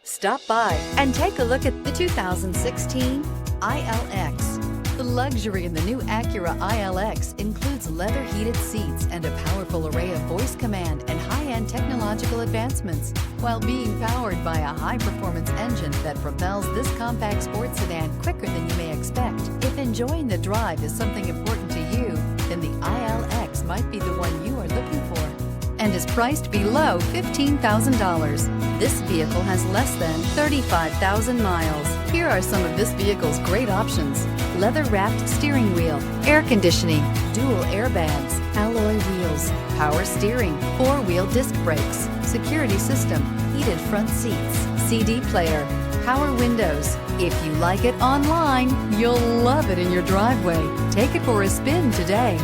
Stop by and take a look at the 2016 ILX. The luxury in the new Acura ILX includes leather-heated seats and a powerful array of voice command and high-end technological advancements, while being powered by a high-performance engine that propels this compact sports sedan quicker than you may expect. If enjoying the drive is something important to you, then the ILX might be the one you are looking for, and is priced below $15,000. This vehicle has less than 35,000 miles. Here are some of this vehicle's great options: leather-wrapped steering wheel, air conditioning, dual airbags, alloy wheels, power steering, four-wheel disc brakes, security system, heated front seats, CD player, power windows. If you like it online, you'll love it in your driveway. Take it for a spin today.